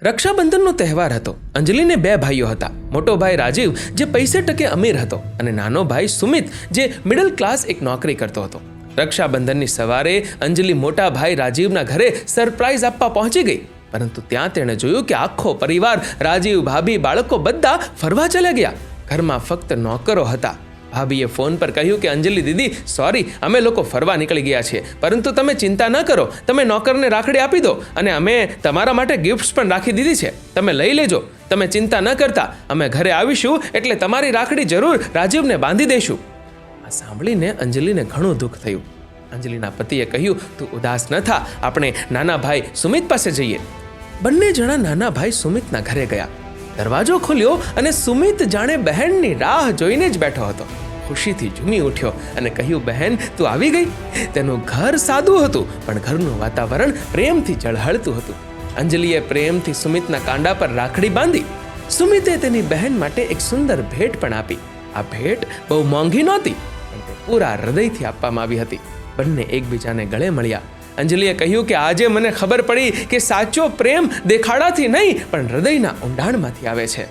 રક્ષાબંધનનો તહેવાર હતો. અંજલિને 2 ભાઈઓ હતા. મોટો ભાઈ રાજીવ જે પૈસે ટકે અમીર હતો અને નાનો ભાઈ સુમિત જે મિડલ ક્લાસ એક નોકરી કરતો હતો. રક્ષાબંધનની સવારે અંજલિ મોટા ભાઈ રાજીવના ઘરે સરપ્રાઈઝ આપવા પહોંચી ગઈ. પરંતુ ત્યાં તેણે જોયું કે આખો પરિવાર, રાજીવ, ભાભી, બાળકો બધા ફરવા ચાલ્યા ગયા. ઘરમાં ફક્ત નોકરો હતા. ભાભીએ ફોન પર કહ્યું કે અંજલિ દીદી, સોરી, અમે લોકો ફરવા નીકળી ગયા છીએ, પરંતુ તમે ચિંતા ન કરો, તમે નોકરને રાખડી આપી દો અને અમે તમારા માટે ગિફ્ટ્સ પણ રાખી દીધી છે, તમે લઈ લેજો, તમે ચિંતા ન કરતા, અમે ઘરે આવીશું એટલે તમારી રાખડી જરૂર રાજીવને બાંધી દઈશું. આ સાંભળીને અંજલિને ઘણું દુઃખ થયું. અંજલિના પતિએ કહ્યું, તું ઉદાસ ન થા, આપણે નાના ભાઈ સુમિત પાસે જઈએ. બંને જણા નાના ભાઈ સુમિતના ઘરે ગયા. દરવાજો ખોલ્યો અને સુમિત જાણે બહેનની રાહ જોઈને જ બેઠો હતો. ખુશીથી ઝૂમી ઉઠ્યો અને કહ્યું, બહેન, તું આવી ગઈ. તેનું ઘર સાદું હતું, પણ ઘરનું વાતાવરણ પ્રેમથી ઝળહળતું હતું. અંજલિએ પ્રેમથી સુમિતના કાંડા પર રાખડી બાંધી. સુમિતે તેની બહેન માટે એક સુંદર ભેટ પણ આપી. આ ભેટ બહુ મોંઘી નહોતી, પણ તે પૂરા હૃદયથી આપવામાં આવી હતી. બંને એકબીજાને ગળે મળ્યા. અંજલિએ કહ્યું કે આજે મને ખબર પડી કે સાચો પ્રેમ દેખાડાથી નહીં પણ હૃદયના ઊંડાણમાંથી આવે છે.